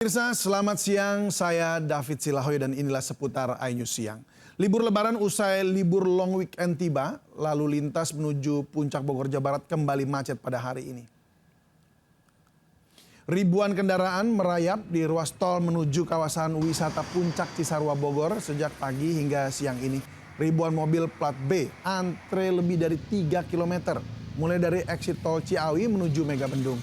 Pemirsa, selamat siang. Saya David Silahoy dan inilah seputar iNews Siang. Libur Lebaran usai libur long weekend tiba, lalu lintas menuju Puncak Bogor, Jawa Barat kembali macet pada hari ini. Ribuan kendaraan merayap di ruas tol menuju kawasan wisata Puncak Cisarua Bogor sejak pagi hingga siang ini. Ribuan mobil plat B antre lebih dari 3 km, mulai dari exit tol Ciawi menuju Megabendung.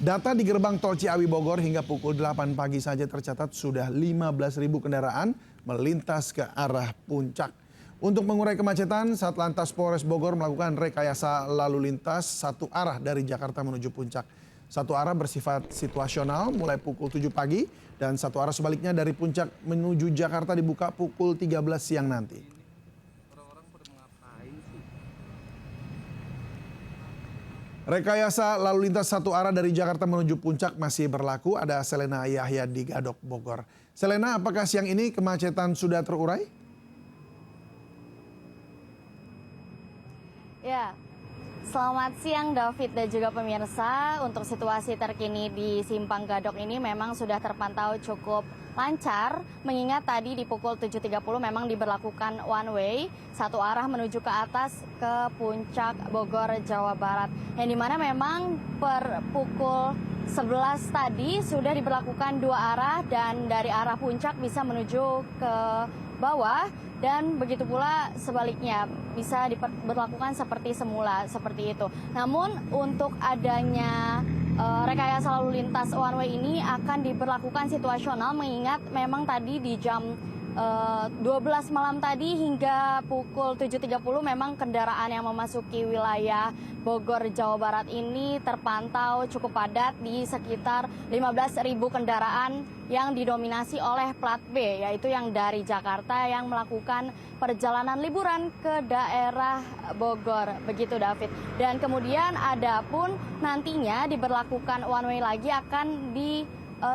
Data di gerbang tol Ciawi Bogor hingga pukul 8 pagi saja tercatat sudah 15.000 kendaraan melintas ke arah puncak. Untuk mengurai kemacetan, Satlantas Polres Bogor melakukan rekayasa lalu lintas satu arah dari Jakarta menuju puncak. Satu arah bersifat situasional mulai pukul 7 pagi dan satu arah sebaliknya dari puncak menuju Jakarta dibuka pukul 13 siang nanti. Rekayasa lalu lintas satu arah dari Jakarta menuju puncak masih berlaku. Ada Selena Yahya di Gadok, Bogor. Selena, apakah siang ini kemacetan sudah terurai? Ya, selamat siang David dan juga pemirsa. Untuk situasi terkini di Simpang Gadok ini memang sudah terpantau cukup lancar, mengingat tadi di pukul 7.30 memang diberlakukan one way, satu arah menuju ke atas ke Puncak Bogor, Jawa Barat. Yang dimana memang per pukul 11 tadi sudah diberlakukan dua arah dan dari arah puncak bisa menuju ke bawah dan begitu pula sebaliknya bisa diberlakukan seperti semula, seperti itu. Namun untuk adanya rekayasa lalu lintas one way ini akan diberlakukan situasional mengingat memang tadi di jam 12 malam tadi hingga pukul 7.30 memang kendaraan yang memasuki wilayah Bogor, Jawa Barat ini terpantau cukup padat di sekitar 15.000 kendaraan yang didominasi oleh plat B, yaitu yang dari Jakarta yang melakukan perjalanan liburan ke daerah Bogor, begitu David. Dan kemudian ada pun nantinya diberlakukan one way lagi akan di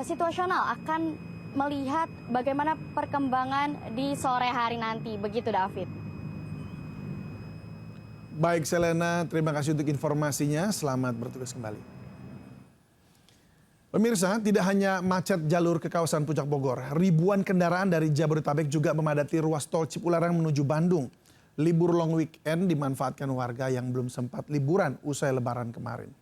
situasional, akan melihat bagaimana perkembangan di sore hari nanti, begitu David. Baik Selena, terima kasih untuk informasinya. Selamat bertugas kembali. Pemirsa, tidak hanya macet jalur ke kawasan Puncak Bogor, ribuan kendaraan dari Jabodetabek juga memadati ruas tol Cipularang menuju Bandung. Libur long weekend dimanfaatkan warga yang belum sempat liburan usai Lebaran kemarin.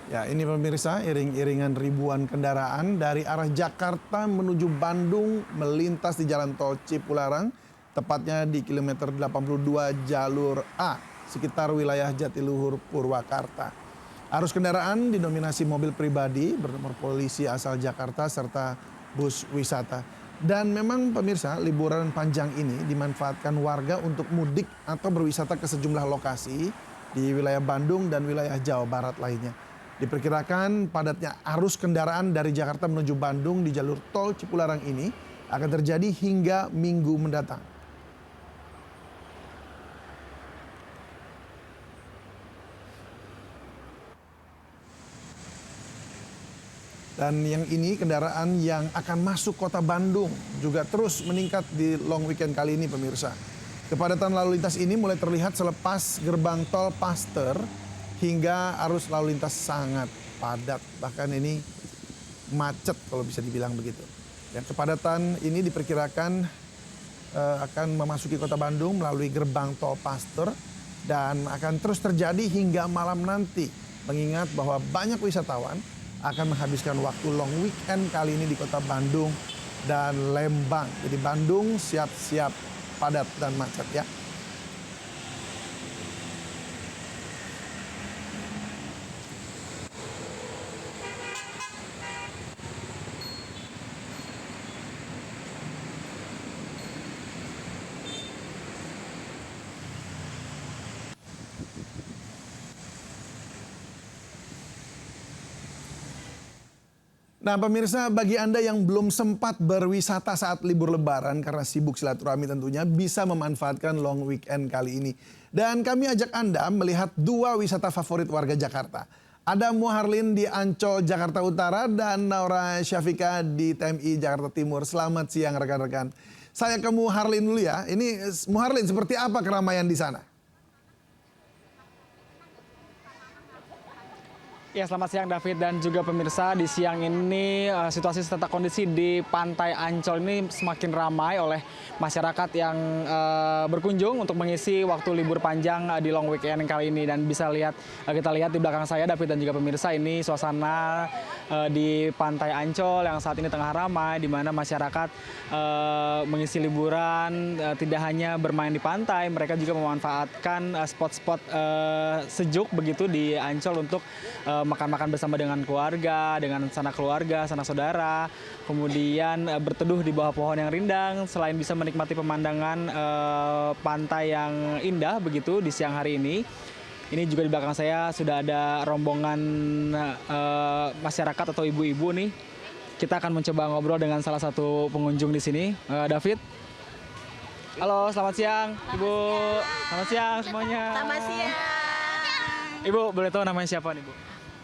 Ya, ini pemirsa, iring-iringan ribuan kendaraan dari arah Jakarta menuju Bandung melintas di jalan tol Cipularang, tepatnya di kilometer 82 jalur A, sekitar wilayah Jatiluhur, Purwakarta. Arus kendaraan didominasi mobil pribadi bernomor polisi asal Jakarta serta bus wisata. Dan memang pemirsa, liburan panjang ini dimanfaatkan warga untuk mudik atau berwisata ke sejumlah lokasi di wilayah Bandung dan wilayah Jawa Barat lainnya. Diperkirakan padatnya arus kendaraan dari Jakarta menuju Bandung di jalur tol Cipularang ini akan terjadi hingga minggu mendatang. Dan yang ini kendaraan yang akan masuk kota Bandung juga terus meningkat di long weekend kali ini pemirsa. Kepadatan lalu lintas ini mulai terlihat selepas gerbang tol Paster hingga arus lalu lintas sangat padat. Bahkan ini macet kalau bisa dibilang begitu. Dan kepadatan ini diperkirakan akan memasuki kota Bandung melalui gerbang tol Paster dan akan terus terjadi hingga malam nanti. Mengingat bahwa banyak wisatawan akan menghabiskan waktu long weekend kali ini di kota Bandung dan Lembang. Jadi Bandung siap-siap padat dan macet ya. Nah pemirsa, bagi Anda yang belum sempat berwisata saat libur Lebaran karena sibuk silaturahmi tentunya bisa memanfaatkan long weekend kali ini. Dan kami ajak Anda melihat dua wisata favorit warga Jakarta. Ada Muharlin di Ancol, Jakarta Utara dan Naura Syafika di TMI Jakarta Timur. Selamat siang rekan-rekan. Saya ke Muharlin dulu ya. Ini Muharlin, seperti apa keramaian di sana? Ya, selamat siang David dan juga pemirsa. Di siang ini situasi serta kondisi di Pantai Ancol ini semakin ramai oleh masyarakat yang berkunjung untuk mengisi waktu libur panjang di long weekend kali ini. Dan kita lihat di belakang saya David dan juga pemirsa, ini suasana di Pantai Ancol yang saat ini tengah ramai, di mana masyarakat mengisi liburan tidak hanya bermain di pantai, mereka juga memanfaatkan spot-spot sejuk begitu di Ancol untuk makan-makan bersama dengan keluarga, dengan sanak keluarga, sanak saudara, kemudian berteduh di bawah pohon yang rindang, selain bisa menikmati pemandangan pantai yang indah begitu di siang hari ini. Ini juga di belakang saya sudah ada rombongan masyarakat atau ibu-ibu nih. Kita akan mencoba ngobrol dengan salah satu pengunjung di sini, David. Halo, selamat siang, Ibu. Selamat siang semuanya. Selamat siang. Ibu, boleh tahu namanya siapa nih, Bu?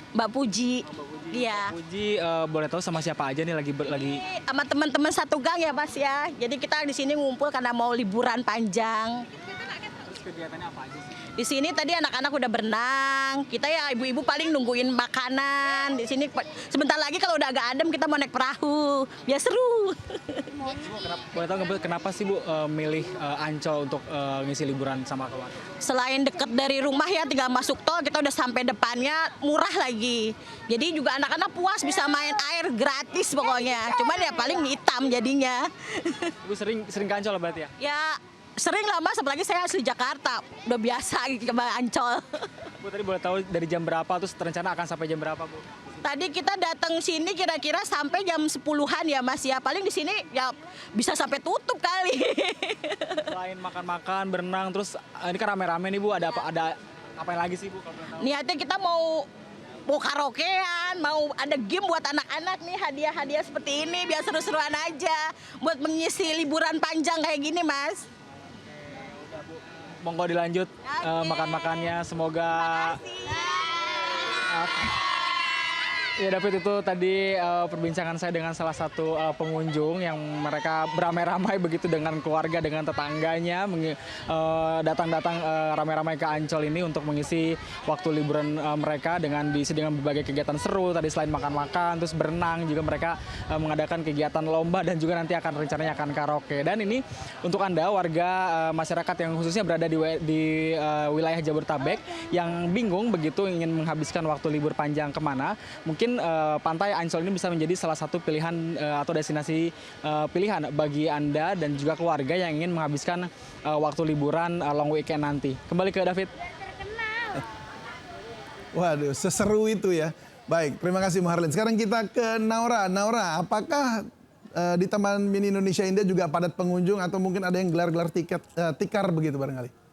Mbak Puji. Iya. Puji, boleh tahu sama siapa aja nih lagi Sama teman-teman satu gang ya Mas ya. Jadi kita di sini ngumpul karena mau liburan panjang. Terus kegiatannya apa aja sih? Di sini tadi anak-anak udah berenang. Kita ya ibu-ibu paling nungguin makanan. Di sini sebentar lagi kalau udah agak adem kita mau naik perahu. Biar seru. Boleh tahu kenapa sih Bu milih Ancol untuk ngisi liburan sama keluarga? Selain deket dari rumah ya, tinggal masuk tol kita udah sampai depannya, murah lagi. Jadi juga anak-anak puas bisa main air gratis pokoknya. Cuman ya paling hitam jadinya. Ibu sering ke Ancol berarti ya? Ya sering lah Mas, apalagi saya asli Jakarta. Udah biasa ke Ancol. Bu, tadi boleh tahu dari jam berapa, terus rencana akan sampai jam berapa, Bu? Tadi kita datang sini kira-kira sampai jam 10-an ya Mas ya. Paling di sini ya bisa sampai tutup kali. Selain makan-makan, berenang, terus ini kan rame-rame nih Bu, ada apa lagi sih Bu? Kalau boleh tahu? Niatnya kita mau karaokean, mau ada game buat anak-anak nih, hadiah-hadiah seperti ini biar seru-seruan aja buat mengisi liburan panjang kayak gini Mas. Monggo dilanjut makan-makannya, semoga. Ya David, itu tadi perbincangan saya dengan salah satu pengunjung yang mereka beramai-ramai begitu dengan keluarga, dengan tetangganya, datang-datang ramai-ramai ke Ancol ini untuk mengisi waktu liburan mereka dengan diisi dengan berbagai kegiatan seru. Tadi selain makan-makan, terus berenang, juga mereka mengadakan kegiatan lomba dan juga nanti rencananya akan karaoke. Dan ini untuk Anda warga masyarakat yang khususnya berada di wilayah Jabodetabek yang bingung begitu ingin menghabiskan waktu libur panjang kemana, mungkin Pantai Ancol ini bisa menjadi salah satu pilihan atau destinasi pilihan bagi Anda dan juga keluarga yang ingin menghabiskan waktu liburan long weekend nanti. Kembali ke David. Waduh, seseru itu ya. Baik, terima kasih Muharlin. Sekarang kita ke Naura. Naura, apakah di Taman Mini Indonesia Indah juga padat pengunjung atau mungkin ada yang gelar-gelar tikar begitu barangkali?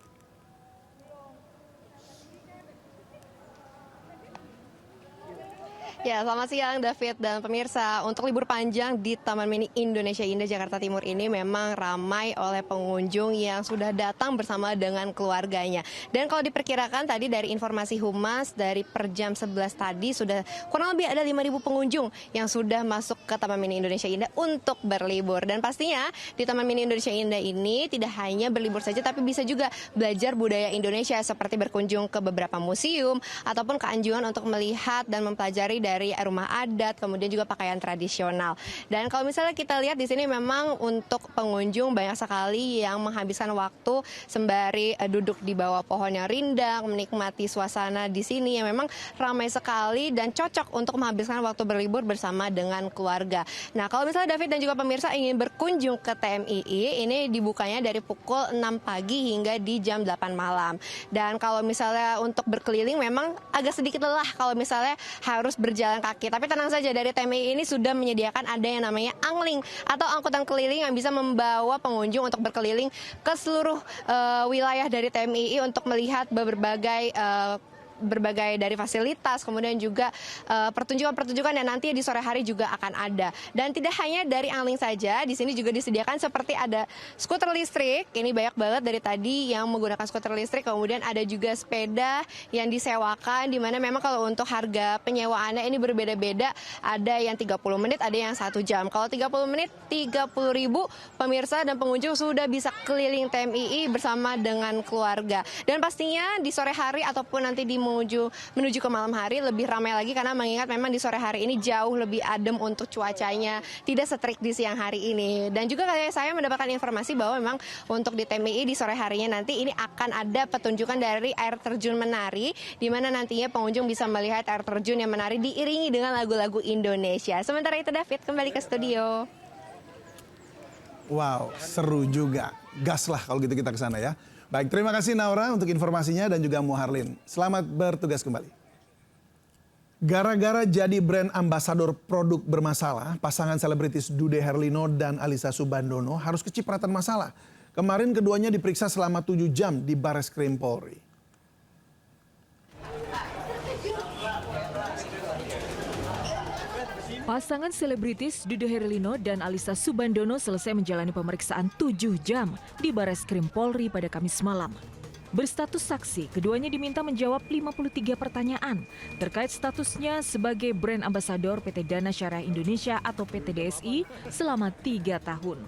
Ya, selamat siang David dan pemirsa. Untuk libur panjang di Taman Mini Indonesia Indah Jakarta Timur ini memang ramai oleh pengunjung yang sudah datang bersama dengan keluarganya. Dan kalau diperkirakan tadi dari informasi Humas dari per jam 11 tadi sudah kurang lebih ada 5.000 pengunjung yang sudah masuk ke Taman Mini Indonesia Indah untuk berlibur. Dan pastinya di Taman Mini Indonesia Indah ini tidak hanya berlibur saja tapi bisa juga belajar budaya Indonesia seperti berkunjung ke beberapa museum ataupun ke Anjungan untuk melihat dan mempelajari dari rumah adat, kemudian juga pakaian tradisional. Dan kalau misalnya kita lihat di sini memang untuk pengunjung banyak sekali yang menghabiskan waktu sembari duduk di bawah pohon yang rindang, menikmati suasana di sini yang memang ramai sekali dan cocok untuk menghabiskan waktu berlibur bersama dengan keluarga. Nah, kalau misalnya David dan juga pemirsa ingin berkunjung ke TMII, ini dibukanya dari pukul 6 pagi hingga di jam 8 malam. Dan kalau misalnya untuk berkeliling memang agak sedikit lelah kalau misalnya harus berjalan kaki. Tapi tenang saja, dari TMI ini sudah menyediakan ada yang namanya angling atau angkutan keliling yang bisa membawa pengunjung untuk berkeliling ke seluruh wilayah dari TMI untuk melihat berbagai dari fasilitas, kemudian juga pertunjukan-pertunjukan yang nanti di sore hari juga akan ada. Dan tidak hanya dari angling saja, di sini juga disediakan seperti ada skuter listrik, ini banyak banget dari tadi yang menggunakan skuter listrik, kemudian ada juga sepeda yang disewakan, di mana memang kalau untuk harga penyewaannya ini berbeda-beda, ada yang 30 menit, ada yang 1 jam. Kalau 30 menit, 30.000 pemirsa dan pengunjung sudah bisa keliling TMII bersama dengan keluarga. Dan pastinya di sore hari ataupun nanti di pengunjung menuju ke malam hari lebih ramai lagi karena mengingat memang di sore hari ini jauh lebih adem untuk cuacanya, tidak setrik di siang hari ini. Dan juga kayak saya mendapatkan informasi bahwa memang untuk di TMI di sore harinya nanti ini akan ada petunjukan dari air terjun menari, di mana nantinya pengunjung bisa melihat air terjun yang menari diiringi dengan lagu-lagu Indonesia. Sementara itu David, kembali ke studio. Wow, seru juga. Gas lah kalau gitu kita ke sana ya. Baik, terima kasih Naura untuk informasinya dan juga Muharlin. Selamat bertugas kembali. Gara-gara jadi brand ambasador produk bermasalah, pasangan selebritis Dude Herlino dan Alyssa Soebandono harus kecipratan masalah. Kemarin keduanya diperiksa selama 7 jam di Bareskrim Polri. Pasangan selebritis Dude Herlino dan Alyssa Soebandono selesai menjalani pemeriksaan 7 jam di Bareskrim Polri pada Kamis malam. Berstatus saksi, keduanya diminta menjawab 53 pertanyaan terkait statusnya sebagai brand ambasador PT Dana Syariah Indonesia atau PT DSI selama 3 tahun.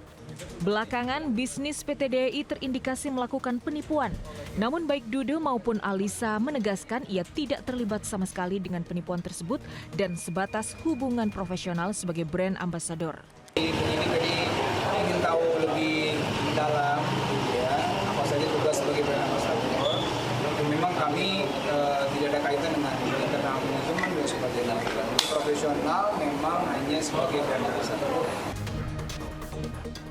Belakangan, bisnis PT DSI terindikasi melakukan penipuan. Namun baik Dude maupun Alyssa menegaskan ia tidak terlibat sama sekali dengan penipuan tersebut dan sebatas hubungan profesional sebagai brand ambasador. Penyidik tadi ingin tahu lebih dalam ya, apa saja tugas sebagai brand ambassador. Memang kami tidak ada kaitan dengan internal manajemen dan sebagainya. Profesional memang hanya sebagai brand ambassador.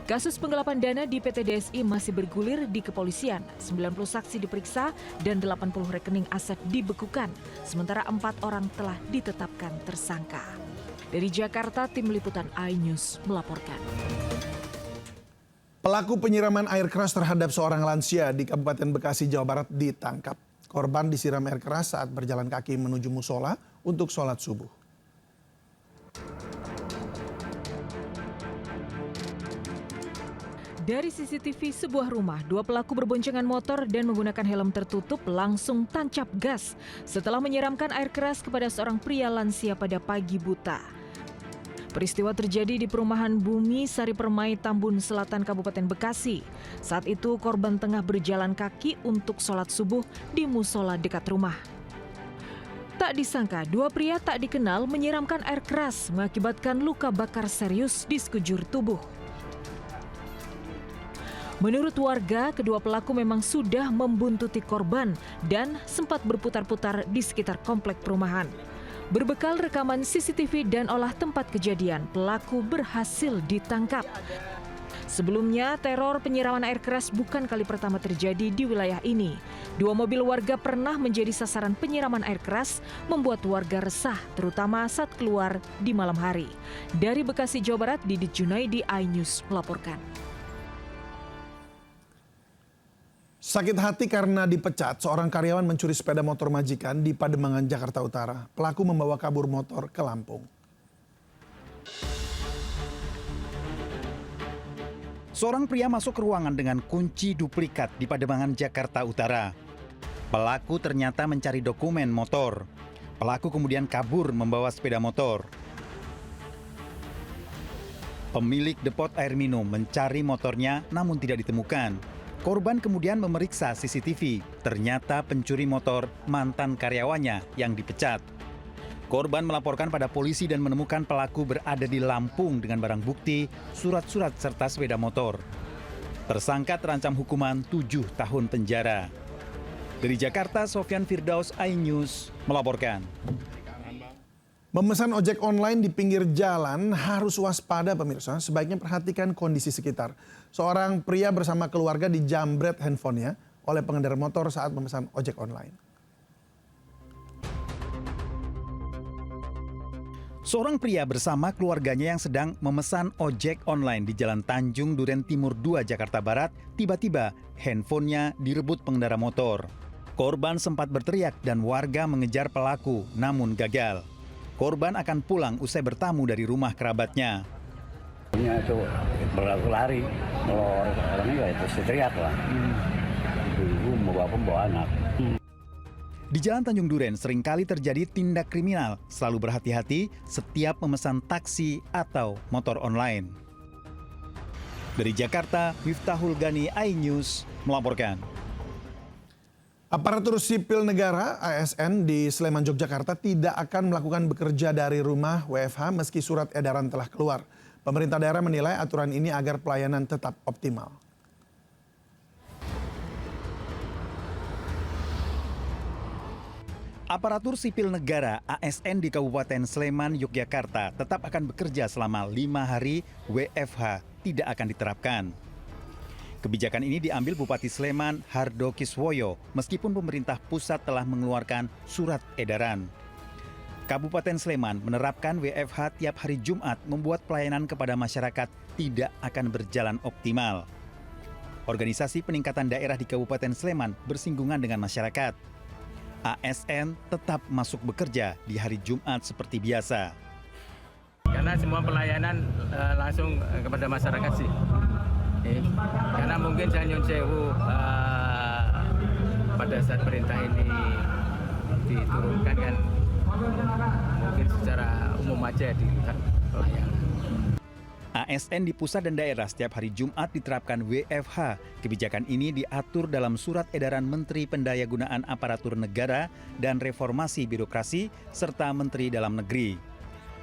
Kasus penggelapan dana di PT DSI masih bergulir di kepolisian. 90 saksi diperiksa dan 80 rekening aset dibekukan. Sementara 4 orang telah ditetapkan tersangka. Dari Jakarta, Tim Liputan iNews melaporkan. Pelaku penyiraman air keras terhadap seorang lansia di Kabupaten Bekasi, Jawa Barat ditangkap. Korban disiram air keras saat berjalan kaki menuju musola untuk sholat subuh. Dari CCTV sebuah rumah, 2 pelaku berboncengan motor dan menggunakan helm tertutup langsung tancap gas setelah menyiramkan air keras kepada seorang pria lansia pada pagi buta. Peristiwa terjadi di perumahan Bumi Sari Permai, Tambun Selatan, Kabupaten Bekasi. Saat itu korban tengah berjalan kaki untuk sholat subuh di musola dekat rumah. Tak disangka, 2 pria tak dikenal menyiramkan air keras mengakibatkan luka bakar serius di sekujur tubuh. Menurut warga, kedua pelaku memang sudah membuntuti korban dan sempat berputar-putar di sekitar komplek perumahan. Berbekal rekaman CCTV dan olah tempat kejadian, pelaku berhasil ditangkap. Sebelumnya, teror penyiraman air keras bukan kali pertama terjadi di wilayah ini. 2 mobil warga pernah menjadi sasaran penyiraman air keras, membuat warga resah, terutama saat keluar di malam hari. Dari Bekasi, Jawa Barat, Didit Junaidi, iNews melaporkan. Sakit hati karena dipecat, seorang karyawan mencuri sepeda motor majikan di Pademangan, Jakarta Utara. Pelaku membawa kabur motor ke Lampung. Seorang pria masuk ke ruangan dengan kunci duplikat di Pademangan, Jakarta Utara. Pelaku ternyata mencari dokumen motor. Pelaku kemudian kabur membawa sepeda motor. Pemilik depot air minum mencari motornya namun tidak ditemukan. Korban kemudian memeriksa CCTV. Ternyata pencuri motor mantan karyawannya yang dipecat. Korban melaporkan pada polisi dan menemukan pelaku berada di Lampung dengan barang bukti, surat-surat serta sepeda motor. Tersangka terancam hukuman 7 tahun penjara. Dari Jakarta, Sofyan Firdaus, iNews melaporkan. Memesan ojek online di pinggir jalan harus waspada pemirsa, sebaiknya perhatikan kondisi sekitar. Seorang pria bersama keluarga dijambret handphonenya oleh pengendara motor saat memesan ojek online. Seorang pria bersama keluarganya yang sedang memesan ojek online di Jalan Tanjung Duren Timur 2, Jakarta Barat, tiba-tiba handphonenya direbut pengendara motor. Korban sempat berteriak dan warga mengejar pelaku, namun gagal. Korban akan pulang usai bertamu dari rumah kerabatnya. Itu berlaku lari, kalau orangnya ya itu teriak lah. Ibu bawa anak. Di Jalan Tanjung Duren seringkali terjadi tindak kriminal. Selalu berhati-hati setiap memesan taksi atau motor online. Dari Jakarta, Miftahul Gani, iNews melaporkan. Aparatur sipil negara ASN di Sleman, Yogyakarta tidak akan melakukan bekerja dari rumah WFH meski surat edaran telah keluar. Pemerintah daerah menilai aturan ini agar pelayanan tetap optimal. Aparatur sipil negara ASN di Kabupaten Sleman, Yogyakarta tetap akan bekerja selama 5 hari WFH tidak akan diterapkan. Kebijakan ini diambil Bupati Sleman Hardo Kiswoyo meskipun pemerintah pusat telah mengeluarkan surat edaran. Kabupaten Sleman menerapkan WFH tiap hari Jumat membuat pelayanan kepada masyarakat tidak akan berjalan optimal. Organisasi peningkatan daerah di Kabupaten Sleman bersinggungan dengan masyarakat. ASN tetap masuk bekerja di hari Jumat seperti biasa. Karena semua pelayanan langsung kepada masyarakat sih. Karena mungkin saya nyun sewu pada saat perintah ini diturunkan kan mungkin secara umum aja dilihat pelayanan. ASN di pusat dan daerah setiap hari Jumat diterapkan WFH. Kebijakan ini diatur dalam surat edaran Menteri Pendayagunaan Aparatur Negara dan Reformasi Birokrasi serta Menteri Dalam Negeri.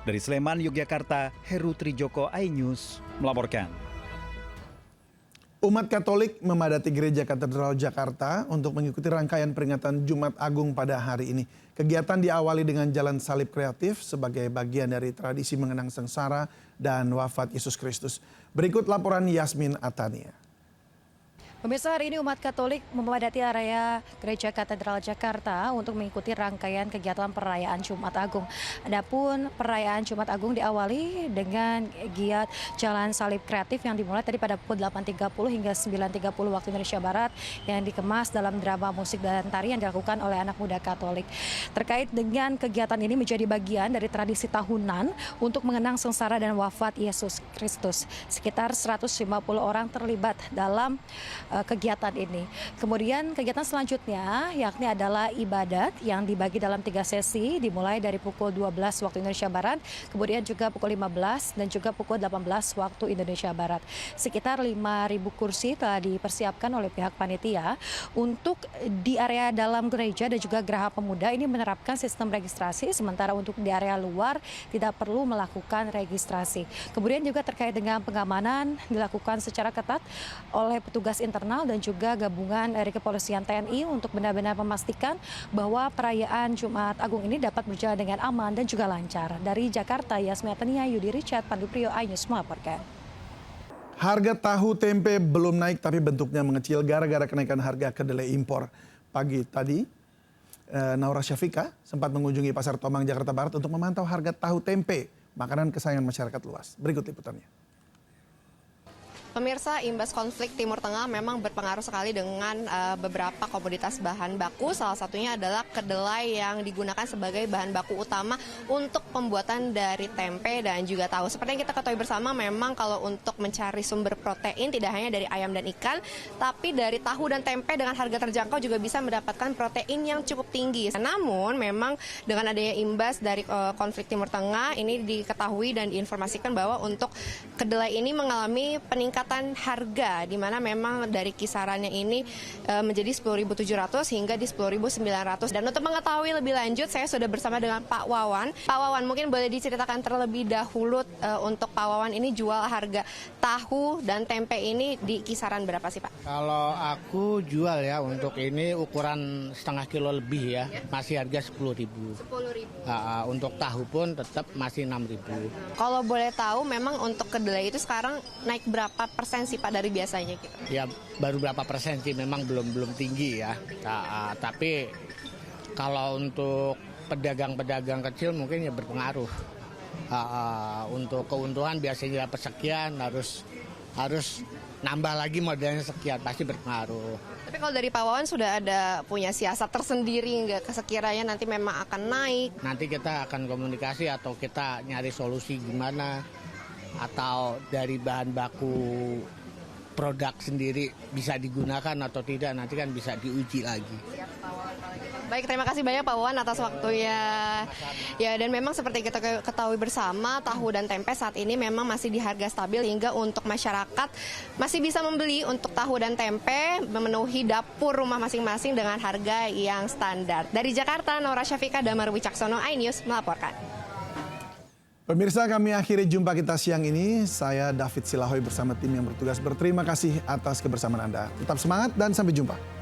Dari Sleman, Yogyakarta, Heru Trijoko, iNews melaporkan. Umat Katolik memadati Gereja Katedral Jakarta untuk mengikuti rangkaian peringatan Jumat Agung pada hari ini. Kegiatan diawali dengan jalan salib kreatif sebagai bagian dari tradisi mengenang sengsara dan wafat Yesus Kristus. Berikut laporan Yasmin Atania. Pemirsa, hari ini umat Katolik memadati area Gereja Katedral Jakarta untuk mengikuti rangkaian kegiatan perayaan Jumat Agung. Adapun perayaan Jumat Agung diawali dengan giat jalan salib kreatif yang dimulai tadi pada pukul 8.30 hingga 9.30 waktu Indonesia Barat yang dikemas dalam drama musik dan tari yang dilakukan oleh anak muda Katolik. Terkait dengan kegiatan ini menjadi bagian dari tradisi tahunan untuk mengenang sengsara dan wafat Yesus Kristus. Sekitar 150 orang terlibat dalam kegiatan ini. Kemudian kegiatan selanjutnya yakni adalah ibadat yang dibagi dalam 3 sesi dimulai dari pukul 12 waktu Indonesia Barat, kemudian juga pukul 15 dan juga pukul 18 waktu Indonesia Barat. Sekitar 5.000 kursi telah dipersiapkan oleh pihak panitia untuk di area dalam gereja dan juga Geraha Pemuda ini menerapkan sistem registrasi, sementara untuk di area luar tidak perlu melakukan registrasi. Kemudian juga terkait dengan pengamanan dilakukan secara ketat oleh petugas internal dan juga gabungan dari Kepolisian TNI untuk benar-benar memastikan bahwa perayaan Jumat Agung ini dapat berjalan dengan aman dan juga lancar. Dari Jakarta, Yasmin Atania, Yudi Richard, Pandu Priyo, iNews melaporkan. Harga tahu tempe belum naik tapi bentuknya mengecil gara-gara kenaikan harga kedelai impor. Pagi tadi, Naura Syafika sempat mengunjungi Pasar Tomang, Jakarta Barat untuk memantau harga tahu tempe, makanan kesayangan masyarakat luas. Berikut liputannya. Pemirsa, imbas konflik Timur Tengah memang berpengaruh sekali dengan beberapa komoditas bahan baku. Salah satunya adalah kedelai yang digunakan sebagai bahan baku utama untuk pembuatan dari tempe dan juga tahu. Seperti yang kita ketahui bersama, memang kalau untuk mencari sumber protein tidak hanya dari ayam dan ikan, tapi dari tahu dan tempe dengan harga terjangkau juga bisa mendapatkan protein yang cukup tinggi. Namun memang dengan adanya imbas dari konflik Timur Tengah ini diketahui dan diinformasikan bahwa untuk kedelai ini mengalami peningkatan harga, di mana memang dari kisarannya ini menjadi 10.700 hingga di 10.900. Dan untuk mengetahui lebih lanjut, saya sudah bersama dengan Pak Wawan. Pak Wawan, mungkin boleh diceritakan terlebih dahulu untuk Pak Wawan ini jual harga tahu dan tempe ini di kisaran berapa sih, Pak? Kalau aku jual ya untuk ini ukuran setengah kilo lebih ya, masih harga 10.000. 10.000. Untuk tahu pun tetap masih 6.000. Kalau boleh tahu, memang untuk kedelai itu sekarang naik berapa persen sih Pak dari biasanya gitu? Ya baru berapa persen sih, memang belum tinggi ya. Tapi kalau untuk pedagang-pedagang kecil mungkin ya berpengaruh. Untuk keuntungan biasanya dapat sekian, harus nambah lagi modelnya sekian, pasti berpengaruh. Tapi kalau dari Pak Wawan sudah ada punya siasat tersendiri nggak sekiranya nanti memang akan naik? Nanti kita akan komunikasi atau kita nyari solusi gimana, atau dari bahan baku produk sendiri bisa digunakan atau tidak, nanti kan bisa diuji lagi. Baik, terima kasih banyak Pak Wawan atas waktunya. Ya, dan memang seperti kita ketahui bersama, tahu dan tempe saat ini memang masih di harga stabil hingga untuk masyarakat masih bisa membeli untuk tahu dan tempe memenuhi dapur rumah masing-masing dengan harga yang standar. Dari Jakarta, Nora Syafika, Damar Wicaksono, iNews melaporkan. Pemirsa, kami akhiri jumpa kita siang ini. Saya David Silahoy bersama tim yang bertugas berterima kasih atas kebersamaan Anda. Tetap semangat dan sampai jumpa.